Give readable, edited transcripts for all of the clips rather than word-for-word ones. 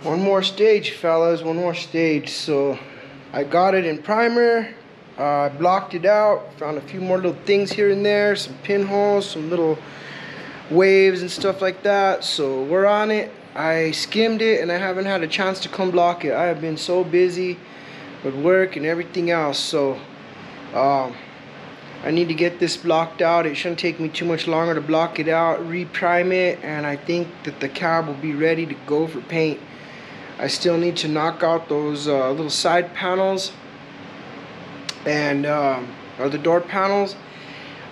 One more stage, fellas, one more stage. So I got it in primer. I blocked it out, found a few more little things here and there, some pinholes, some little waves and stuff like that. So we're on it. I skimmed it and I haven't had a chance to come block it. I have been so busy with work and everything else. So I need to get this blocked out. It shouldn't take me too much longer to block it out, reprime it, and I think that the cab will be ready to go for paint. I still need to knock out those little side panels and or the door panels.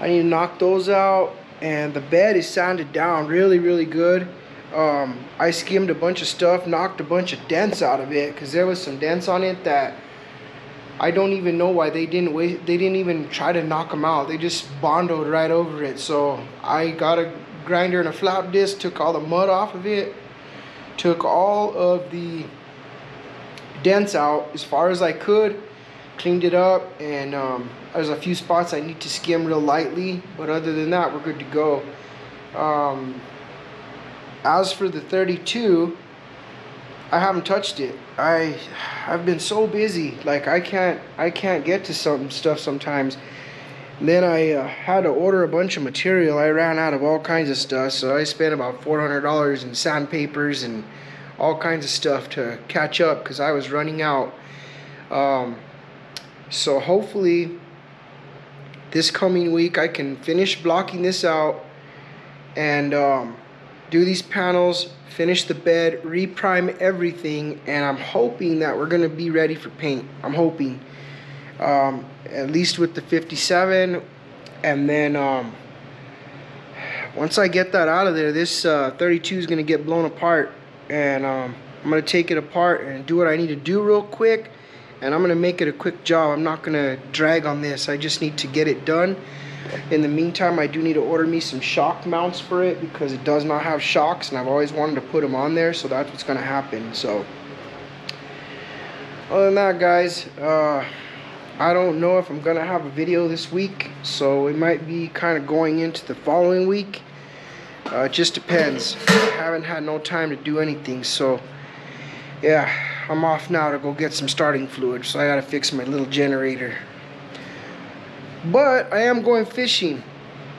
I need to knock those out, and the bed is sanded down really good. I skimmed a bunch of stuff, knocked a bunch of dents out of it because there was some dents on it that I don't even know why they didn't even try to knock them out. They just bondoed right over it. So I got a grinder and a flat disc, took all the mud off of it, took all of the dents out as far as I could, cleaned it up, and there's a few spots I need to skim real lightly, but other than that we're good to go. As for the 32, I haven't touched it. I've been so busy, like I can't get to some stuff sometimes. And then I had to order a bunch of material. I ran out of all kinds of stuff, so I spent about $400 in sandpapers and all kinds of stuff to catch up because I was running out. So hopefully this coming week I can finish blocking this out and do these panels, finish the bed, reprime everything, and I'm hoping that we're gonna be ready for paint. I'm hoping, at least with the 57, and then once I get that out of there, this 32 is gonna get blown apart, and I'm gonna take it apart and do what I need to do real quick, and I'm gonna make it a quick job. I'm not gonna drag on this. I just need to get it done. In the meantime, I do need to order me some shock mounts for it because it does not have shocks, and I've always wanted to put them on there, so that's what's going to happen. So other than that, guys, I don't know if I'm going to have a video this week, so it might be kind of going into the following week. It just depends. I haven't had no time to do anything, so yeah, I'm off now to go get some starting fluid, so I got to fix my little generator. But I am going fishing.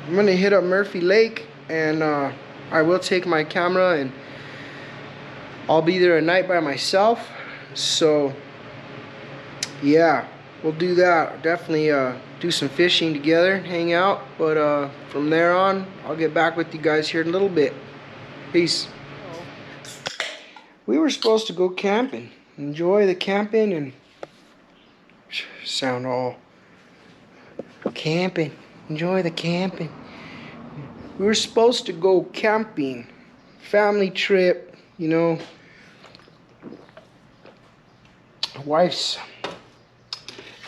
I'm gonna hit up Murphy Lake, and I will take my camera, and I'll be there at night by myself. So yeah, we'll do that. Definitely do some fishing together, hang out. But from there on, I'll get back with you guys here in a little bit. Peace. We were supposed to go camping, enjoy the camping, and sound all camping, enjoy the camping. We were supposed to go camping, family trip, you know. Wife's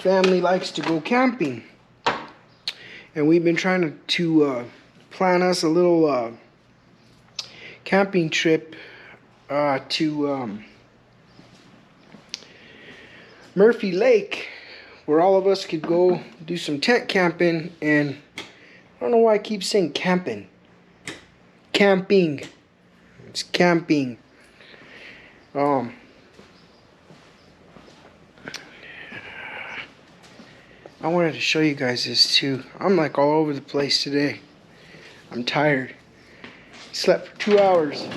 family likes to go camping, and we've been trying to plan us a little camping trip to Murphy Lake, where all of us could go do some tent camping. And I don't know why I keep saying camping. Camping. It's camping. I wanted to show you guys this too. I'm like all over the place today. I'm tired. Slept for 2 hours.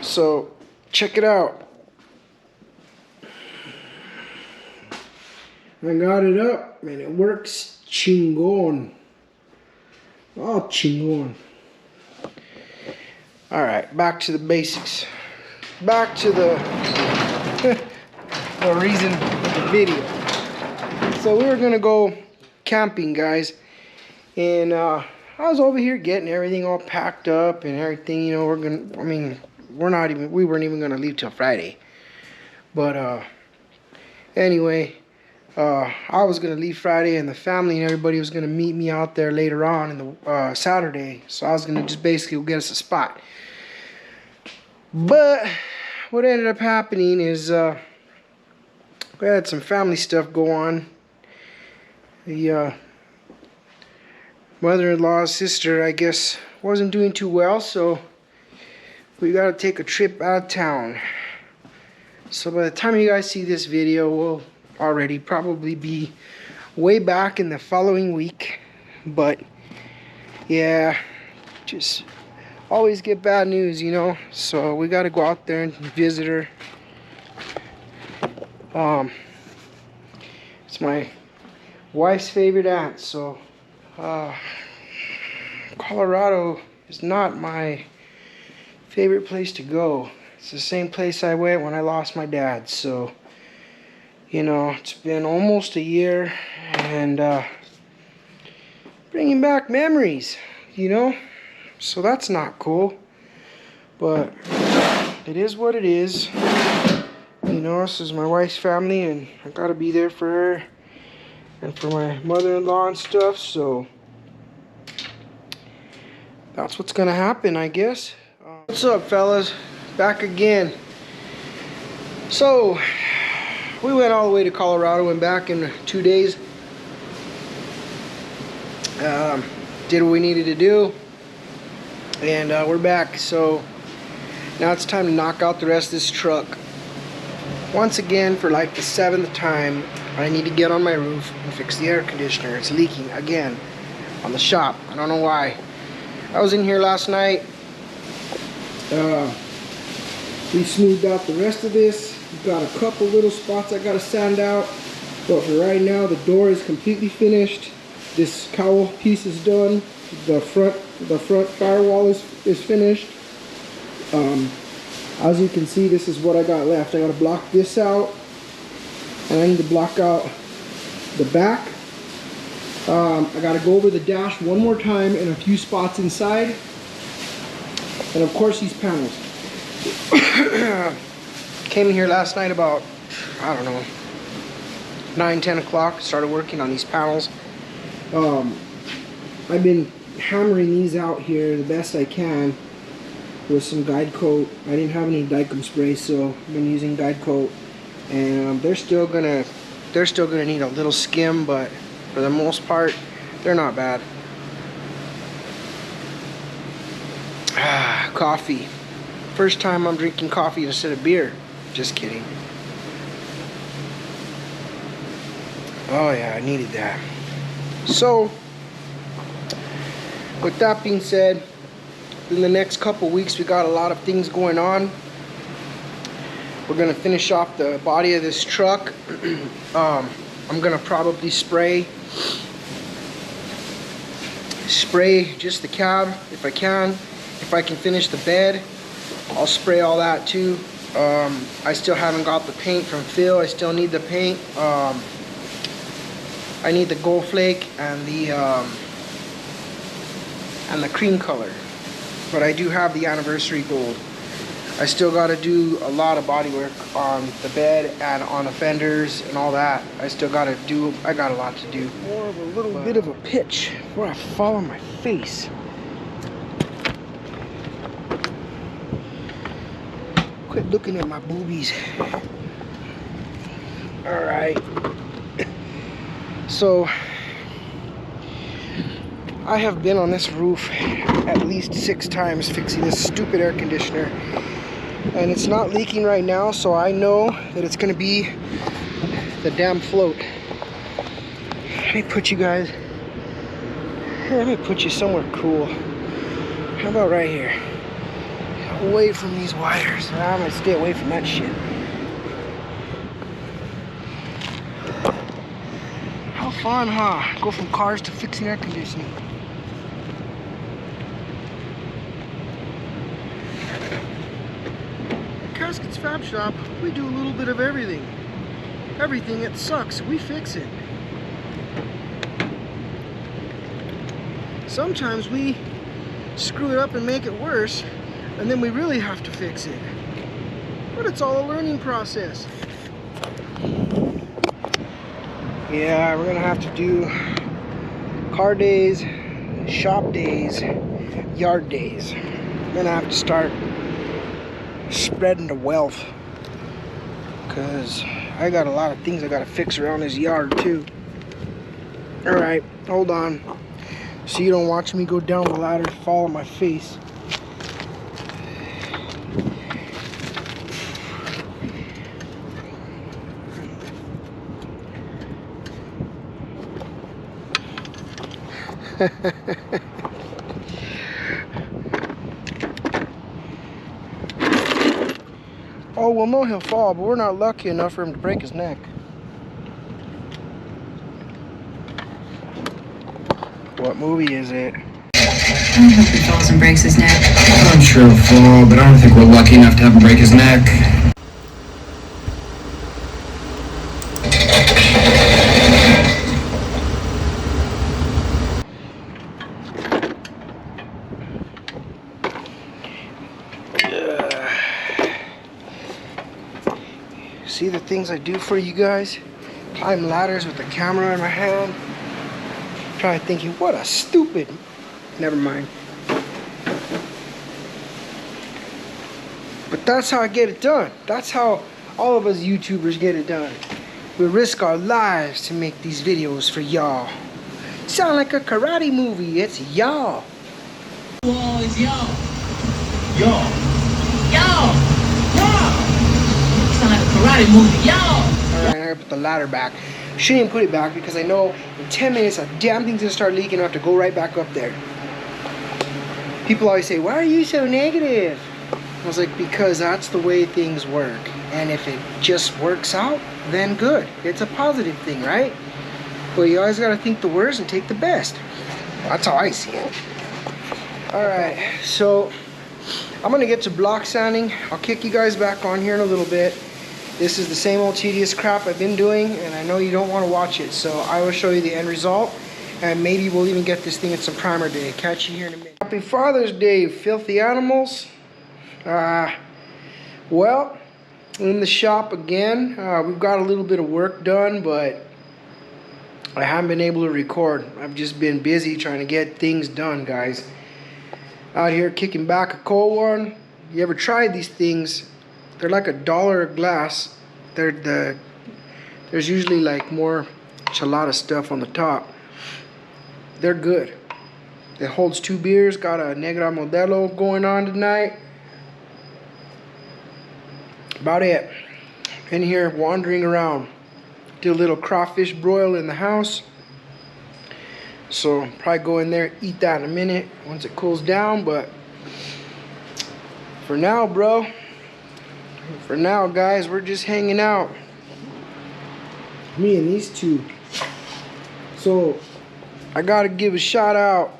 So check it out. I got it up and it works chingon. Oh, chingon. Alright, back to the basics. Back to the reason for the video. So we were gonna go camping, guys, and I was over here getting everything all packed up and everything. You know, we weren't even gonna leave till Friday. But anyway, I was gonna leave Friday, and the family and everybody was gonna meet me out there later on in the Saturday. So I was gonna just basically go get us a spot. But what ended up happening is we had some family stuff go on. The mother-in-law's sister, I guess, wasn't doing too well, so we gotta take a trip out of town. So by the time you guys see this video, we'll already probably be way back in the following week. But yeah, just always get bad news, you know. So we gotta go out there and visit her. It's my wife's favorite aunt, so Colorado is not my favorite place to go. It's the same place I went when I lost my dad, so you know, it's been almost a year, and bringing back memories, you know, so that's not cool, but it is what it is. You know, this is my wife's family, and I gotta be there for her and for my mother-in-law and stuff, so that's what's gonna happen, I guess. What's up, fellas? Back again. So we went all the way to Colorado and back in 2 days. Did what we needed to do, and we're back. So now it's time to knock out the rest of this truck. Once again, for like the 7th time, I need to get on my roof and fix the air conditioner. It's leaking again on the shop. I don't know why. I was in here last night. We smoothed out the rest of this. We've got a couple little spots I gotta sand out, but for right now, the door is completely finished. This cowl piece is done. The front firewall is finished. As you can see, this is what I got left. I gotta block this out, and I need to block out the back. I gotta go over the dash one more time and a few spots inside, and of course these panels. Came in here last night about, I don't know, 9-10 o'clock. Started working on these panels. I've been hammering these out here the best I can with some guide coat. I didn't have any Dykem spray, so I've been using guide coat, and they're still gonna need a little skim, but for the most part, they're not bad. Coffee. First time I'm drinking coffee instead of beer. Just kidding. Oh yeah, I needed that. So, with that being said, in the next couple weeks we got a lot of things going on. We're gonna finish off the body of this truck. I'm gonna probably spray just the cab if I can. If I can finish the bed, I'll spray all that too. I still haven't got the paint from Phil. I still need the paint. I need the gold flake and the cream color, but I do have the anniversary gold. I still got to do a lot of body work on the bed and on the fenders and all that. I got a lot to do. More of a little bit of a pitch before I fall on my face. Quit looking at my boobies. Alright. So, I have been on this roof at least 6 times fixing this stupid air conditioner. And it's not leaking right now, so I know that it's going to be the damn float. Let me put you guys... Here, let me put you somewhere cool. How about right here? Away from these wires. I'm gonna stay away from that shit. How fun, huh? Go from cars to fixing air conditioning. Casket's Fab Shop, we do a little bit of everything. Everything that sucks, we fix it. Sometimes we screw it up and make it worse, and then we really have to fix it. But it's all a learning process. Yeah, we're gonna have to do car days, shop days, yard days. I'm gonna have to start spreading the wealth, because I got a lot of things I gotta fix around this yard too. Alright, hold on. So you don't watch me go down the ladder and fall on my face. Oh, well, no, he'll fall, but we're not lucky enough for him to break his neck. What movie is it? I hope he falls and breaks his neck. I'm sure he'll fall, but I don't think we're lucky enough to have him break his neck. See the things I do for you guys? Climb ladders with the camera in my hand. Probably thinking, what a stupid... Never mind. But that's how I get it done. That's how all of us YouTubers get it done. We risk our lives to make these videos for y'all. Sound like a karate movie. It's y'all. Wall is y'all. Y'all. Y'all. Y'all. Sound like a karate movie. Y'all. Alright, I gotta put the ladder back. Shouldn't even put it back because I know in 10 minutes a damn thing's gonna start leaking and I have to go right back up there. People always say, why are you so negative? I was like, because that's the way things work. And if it just works out, then good. It's a positive thing, right? But you always gotta think the worst and take the best. That's how I see it. Alright, so I'm gonna get to block sanding. I'll kick you guys back on here in a little bit. This is the same old tedious crap I've been doing, and I know you don't want to watch it, so I will show you the end result, and maybe we'll even get this thing at some primer day. Catch you here in a minute. Happy Father's Day, filthy animals. Well, in the shop again. We've got a little bit of work done, but I haven't been able to record. I've just been busy trying to get things done, guys. Out here kicking back a cold one. You ever tried these things? They're like $1 a glass. There's usually like more chelada stuff on the top. They're good. It holds 2 beers. Got a Negra Modelo going on tonight. About it. In here wandering around. Did a little crawfish broil in the house. So probably go in there, eat that in a minute once it cools down. But for now, bro. For now, guys, we're just hanging out. Me and these two. So, I gotta give a shout out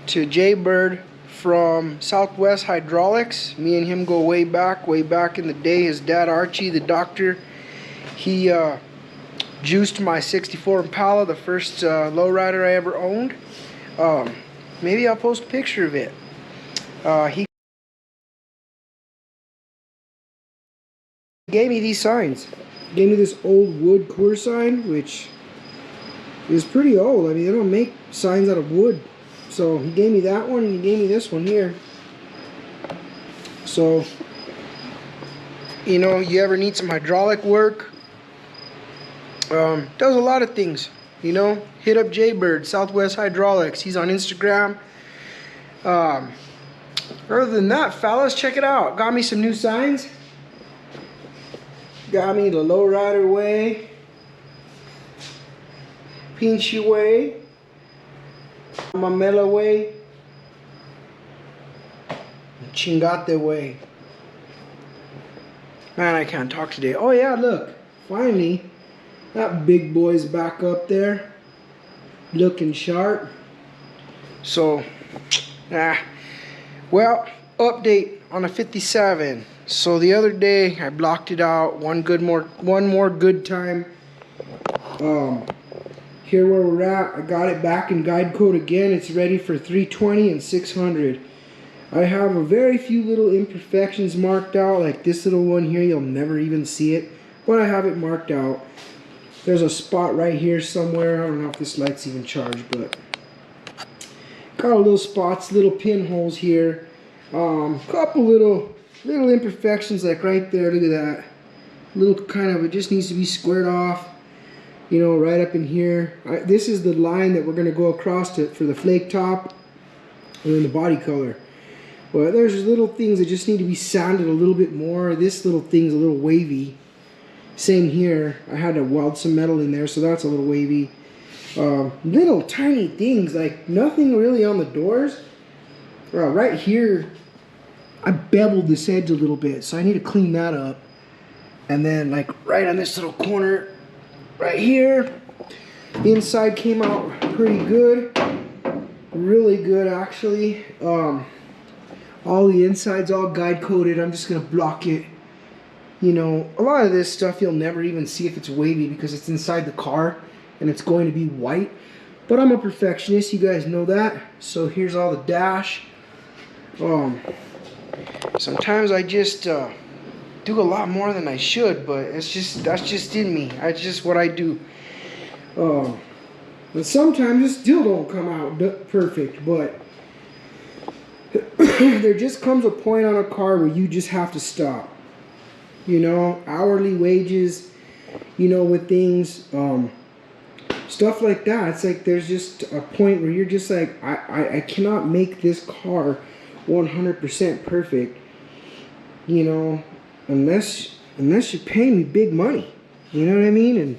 to Jay Bird from Southwest Hydraulics. Me and him go way back in the day. His dad, Archie, the doctor, he juiced my 64 Impala, the first lowrider I ever owned. Maybe I'll post a picture of it. He gave me these signs. He gave me this old wood Coors sign, which is pretty old. I mean, they don't make signs out of wood. So he gave me that one, and he gave me this one here. So, you know, you ever need some hydraulic work? Does a lot of things, you know. Hit up Jaybird, Southwest Hydraulics. He's on Instagram. Other than that, fellas, check it out. Got me some new signs. Got me the lowrider way, Pinchy way, Mamela way, Chingate way. Man, I can't talk today. Oh yeah, look, finally, that big boy's back up there, looking sharp. So, well, update on a 57. So the other day I blocked it out. One more good time. Here where we're at, I got it back in guide code again. It's ready for 320 and 600. I have a very few little imperfections marked out, like this little one here. You'll never even see it, but I have it marked out. There's a spot right here somewhere. I don't know if this light's even charged, but got a little spots, little pinholes here. Couple little imperfections, like right there. Look at that. Little kind of, it just needs to be squared off. You know, right up in here. This is the line that we're going to go across to for the flake top and then the body color. But there's little things that just need to be sanded a little bit more. This little thing's a little wavy. Same here. I had to weld some metal in there, so that's a little wavy. Little tiny things, like nothing really on the doors. Right here, I beveled this edge a little bit, so I need to clean that up. And then like right on this little corner, right here, the inside came out pretty good. Really good, actually. All the inside's all guide coated. I'm just gonna block it. You know, a lot of this stuff you'll never even see if it's wavy because it's inside the car and it's going to be white. But I'm a perfectionist, you guys know that. So here's all the dash. Sometimes I just do a lot more than I should, but that's just in me. That's just what I do. And sometimes it still don't come out perfect, but there just comes a point on a car where you just have to stop. You know, hourly wages, you know, with things, stuff like that. It's like there's just a point where you're just like, I cannot make this car 100% perfect, you know, unless you're paying me big money. You know what I mean? And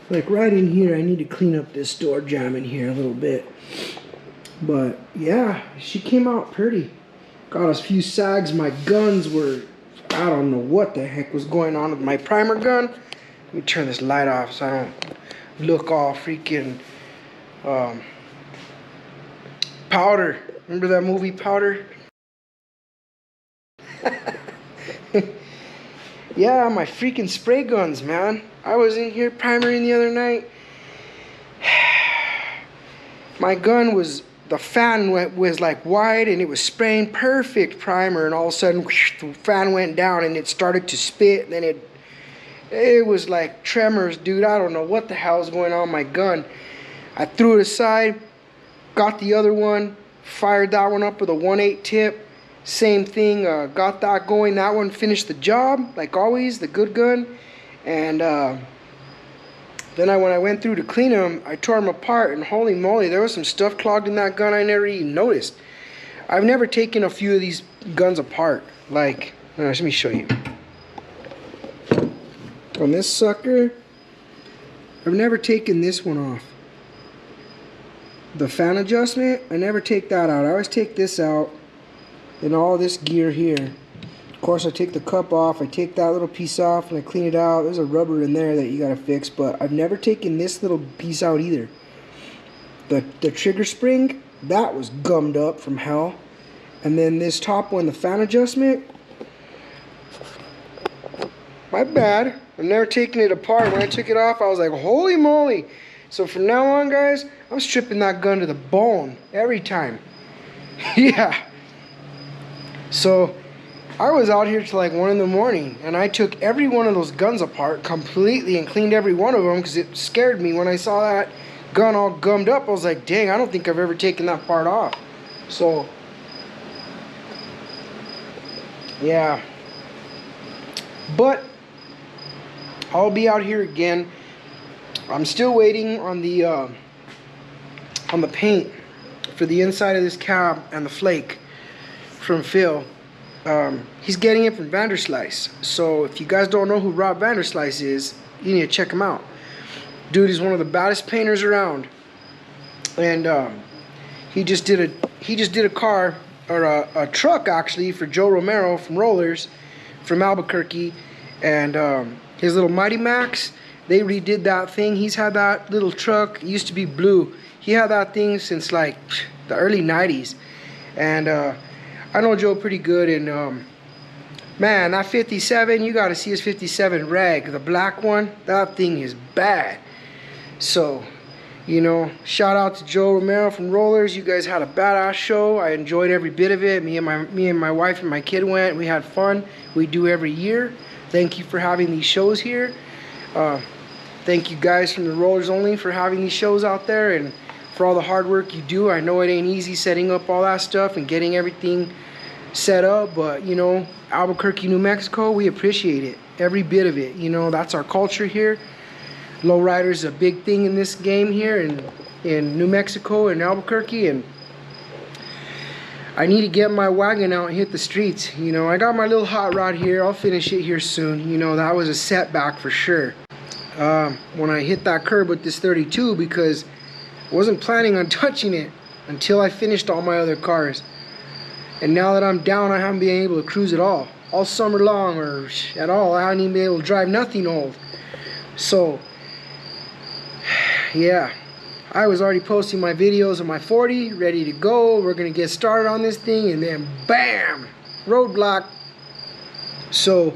like right in here, I need to clean up this door jamb in here a little bit. But yeah, she came out pretty. Got a few sags. My guns were, I don't know what the heck was going on with my primer gun. Let me turn this light off so I don't look all freaking Powder. Remember that movie Powder? Yeah, my freaking spray guns, man. I was in here primering the other night. My gun was, the fan was like wide and it was spraying perfect primer, and all of a sudden the fan went down and it started to spit. Then it was like tremors, dude. I don't know what the hell is going on with my gun. I threw it aside, got the other one, fired that one up with a 1/8 tip. Same thing, got that going. That one finished the job, like always, the good gun. And then when I went through to clean them, I tore them apart, and holy moly, there was some stuff clogged in that gun I never even noticed. I've never taken a few of these guns apart. Like, let me show you. On this sucker, I've never taken this one off. The fan adjustment, I never take that out. I always take this out. And all this gear here. Of course, I take the cup off, I take that little piece off, and I clean it out. There's a rubber in there that you gotta fix, but I've never taken this little piece out either. The trigger spring, that was gummed up from hell. And then this top one, the fan adjustment, my bad. I've never taken it apart. When I took it off, I was like, holy moly. So from now on, guys, I'm stripping that gun to the bone every time. Yeah. So I was out here till like 1 in the morning, and I took every one of those guns apart completely and cleaned every one of them because it scared me when I saw that gun all gummed up. I was like, dang, I don't think I've ever taken that part off. So yeah, but I'll be out here again. I'm still waiting on the paint for the inside of this cab and the flake from Phil. He's getting it from Vanderslice. So if you guys don't know who Rob Vanderslice is, you need to check him out. Dude is one of the baddest painters around, and he just did a car, or a truck actually, for Joe Romero from Rollers from Albuquerque, and his little Mighty Max. They redid that thing. He's had that little truck. It used to be blue. He had that thing since like the early 90s, and I know Joe pretty good, and man, that 57, you got to see his 57 rag, the black one. That thing is bad. So, you know, shout out to Joe Romero from Rollers. You guys had a badass show. I enjoyed every bit of it. Me and my wife and my kid went. We had fun. We do every year. Thank you for having these shows here. Thank you guys from the Rollers Only for having these shows out there, and for all the hard work you do. I know it ain't easy setting up all that stuff and getting everything set up, but you know, Albuquerque, New Mexico, we appreciate it, every bit of it. You know, that's our culture here. Lowriders is a big thing in this game here in New Mexico and Albuquerque, and I need to get my wagon out and hit the streets. You know, I got my little hot rod here. I'll finish it here soon. You know, that was a setback for sure. when I hit that curb with this 32, because I wasn't planning on touching it until I finished all my other cars. And now that I'm down, I haven't been able to cruise at all summer long, or at all. I haven't even been able to drive nothing old. So yeah, I was already posting my videos of my 40, ready to go. We're gonna get started on this thing, and then bam, roadblock. So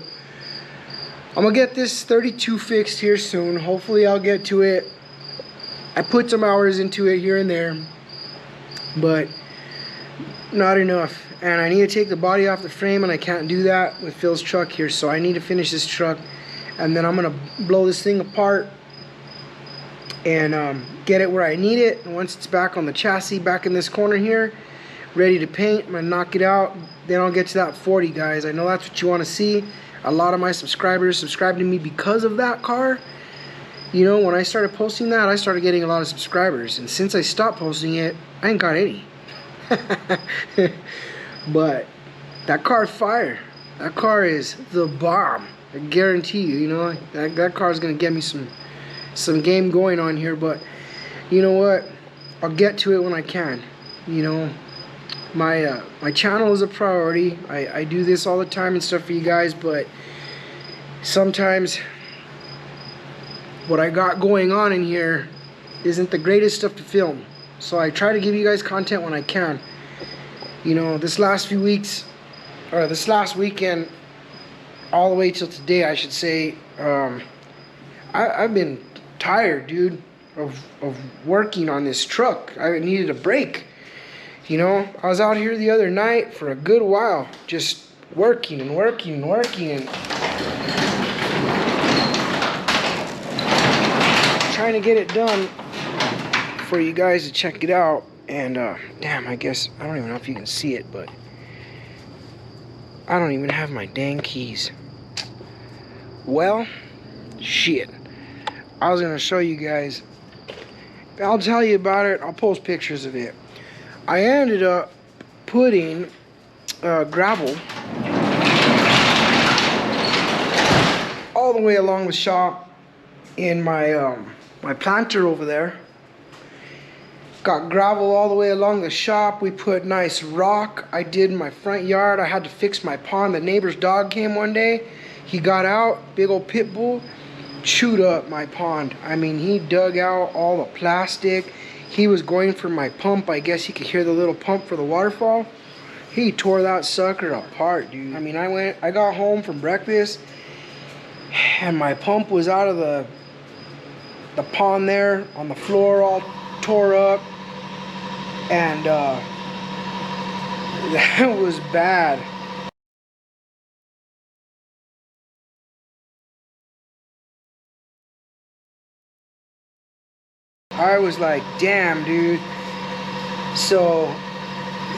I'm gonna get this 32 fixed here soon. Hopefully I'll get to it. I put some hours into it here and there, but not enough. And I need to take the body off the frame, and I can't do that with Phil's truck here. So I need to finish this truck, and then I'm gonna blow this thing apart and get it where I need it. And once it's back on the chassis, back in this corner here, ready to paint, I'm gonna knock it out. Then I'll get to that 40, guys. I know that's what you want to see. A lot of my subscribers subscribe to me because of that car. You know, when I started posting that, I started getting a lot of subscribers, and since I stopped posting it, I ain't got any. But that car's fire. That car is the bomb. I guarantee you. You know, that car is gonna get me some game going on here. But you know what? I'll get to it when I can. You know, my channel is a priority. I do this all the time and stuff for you guys, but sometimes what I got going on in here isn't the greatest stuff to film. So I try to give you guys content when I can. You know, this last few weeks, or this last weekend, all the way till today, I should say, I've been tired, dude, of working on this truck. I needed a break. You know, I was out here the other night for a good while, just working and working and working, and trying to get it done for you guys to check it out. And damn, I guess I don't even know if you can see it, but I don't even have my dang keys. Well, shit, I was gonna show you guys. I'll tell you about it. I'll post pictures of it. I ended up putting gravel all the way along the shop in my my planter over there. Got gravel all the way along the shop. We put nice rock. I did in my front yard. I had to fix my pond. The neighbor's dog came one day. He got out, big old pit bull, chewed up my pond. I mean, he dug out all the plastic. He was going for my pump. I guess he could hear the little pump for the waterfall. He tore that sucker apart, dude. I mean, I got home from breakfast, and my pump was out of the pond there on the floor, all tore up, and that was bad. I was like, damn, dude. So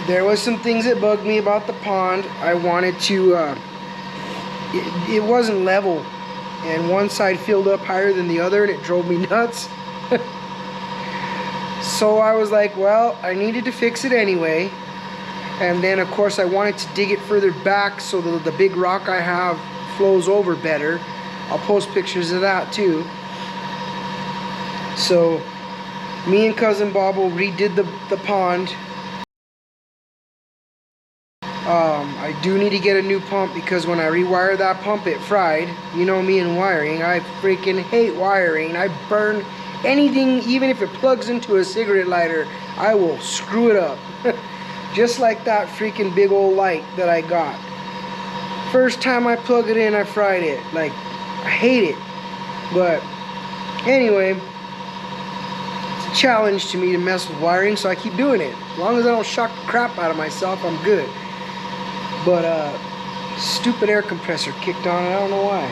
there was some things that bugged me about the pond. I wanted to it wasn't level, and one side filled up higher than the other, and it drove me nuts. So I was like, well, I needed to fix it anyway. And then of course I wanted to dig it further back so that the big rock I have flows over better. I'll post pictures of that too. So me and Cousin Bobble redid the pond. I do need to get a new pump, because when I rewired that pump, it fried. You know me and wiring. I freaking hate wiring. I burn anything, even if it plugs into a cigarette lighter, I will screw it up. Just like that freaking big old light that I got. First time I plug it in, I fried it. Like, I hate it. But anyway, it's a challenge to me to mess with wiring, so I keep doing it. As long as I don't shock the crap out of myself, I'm good. But stupid air compressor kicked on, and I don't know why.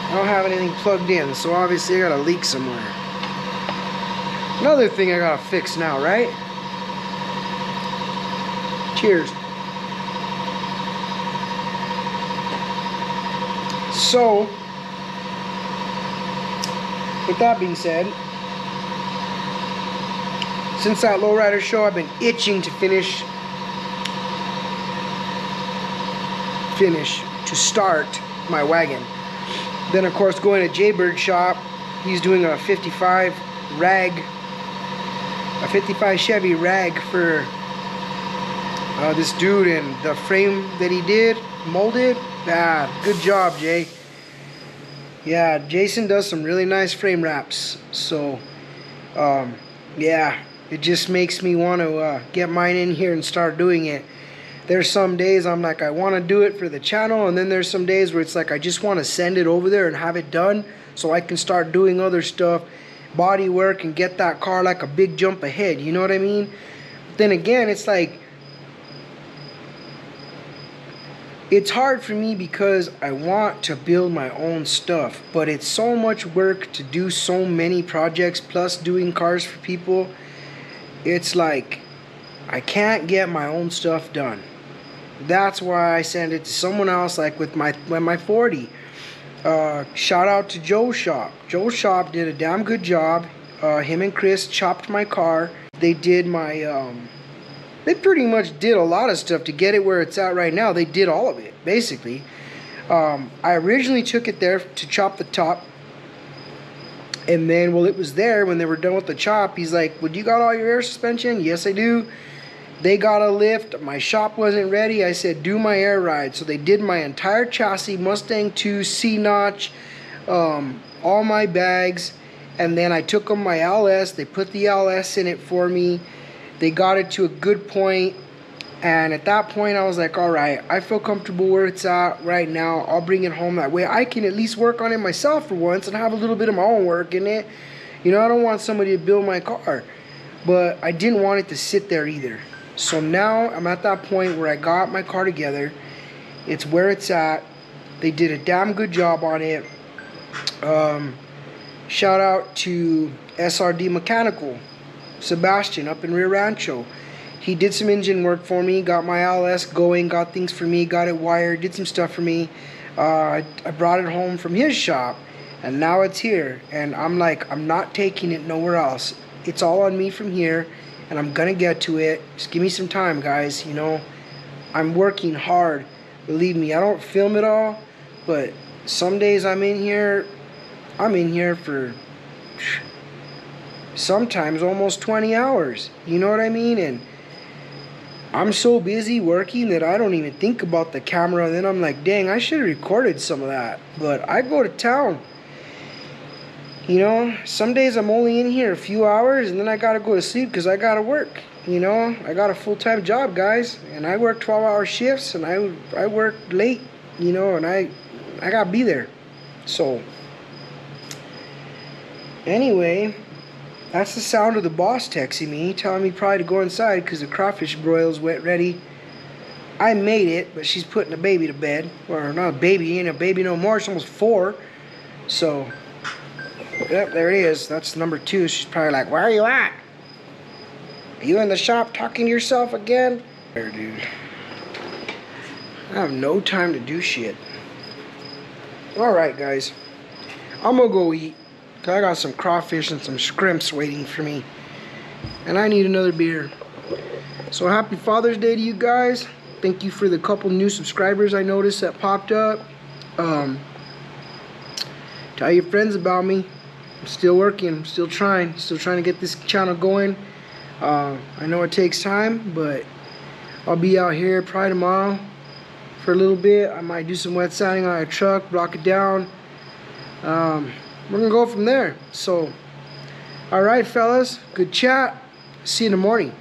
I don't have anything plugged in, so obviously I got a leak somewhere. Another thing I gotta fix now, right? Cheers. So, with that being said, since that lowrider show, I've been itching to start my wagon. Then of course going to Jaybird shop, he's doing a 55 rag, a 55 Chevy rag for this dude, and the frame that he did, molded, good job, Jay. Yeah, Jason does some really nice frame wraps. So, yeah, it just makes me want to get mine in here and start doing it. There's some days I'm like, I want to do it for the channel, and then there's some days where it's like I just want to send it over there and have it done so I can start doing other stuff, body work, and get that car like a big jump ahead, you know what I mean? But then again, it's like, it's hard for me because I want to build my own stuff, but it's so much work to do so many projects plus doing cars for people. It's like I can't get my own stuff done. That's why I send it to someone else, like with my 40. Shout out to Joe's shop. Joe's shop did a damn good job. Him and Chris chopped my car. They did my they pretty much did a lot of stuff to get it where it's at right now. They did all of it, basically. I originally took it there to chop the top. And then, well, it was there when they were done with the chop. He's like, well, you got all your air suspension? Yes, I do. They got a lift. My shop wasn't ready. I said, do my air ride. So they did my entire chassis, Mustang 2, C-notch, all my bags. And then I took them my LS. They put the LS in it for me. They got it to a good point, and at that point I was like, all right, I feel comfortable where it's at right now. I'll bring it home. That way I can at least work on it myself for once and have a little bit of my own work in it. You know, I don't want somebody to build my car, but I didn't want it to sit there either. So now I'm at that point where I got my car together. It's where it's at. They did a damn good job on it. Shout out to SRD Mechanical, Sebastian up in Rio Rancho. He did some engine work for me, got my LS going, got things for me, got it wired, did some stuff for me. I brought it home from his shop, and now it's here. And I'm like, I'm not taking it nowhere else. It's all on me from here, and I'm gonna get to it. Just give me some time, guys. You know, I'm working hard. Believe me, I don't film it all, but some days I'm in here for sometimes almost 20 hours, you know what I mean? And I'm so busy working that I don't even think about the camera. And then I'm like, dang, I should have recorded some of that. But I go to town, you know. Some days I'm only in here a few hours, and then I gotta go to sleep because I gotta work, you know. I got a full-time job, guys, and I work 12-hour shifts, and I work late, you know, and I gotta be there. So anyway, that's the sound of the boss texting me, telling me probably to go inside because the crawfish broil's wet ready. I made it, but she's putting the baby to bed. Or not a baby, ain't a baby no more. She's almost 4. So, yep, there it is. That's number 2. She's probably like, where are you at? Are you in the shop talking to yourself again? There, dude. I have no time to do shit. Alright, guys. I'm gonna go eat. I got some crawfish and some shrimps waiting for me, and I need another beer. So happy Father's Day to you guys. Thank you for the couple new subscribers I noticed that popped up. Tell your friends about me. I'm still working, I'm still trying to get this channel going. I know it takes time, but I'll be out here probably tomorrow for a little bit. I might do some wet sanding on a truck, block it down. We're gonna go from there. So, alright fellas, good chat. See you in the morning.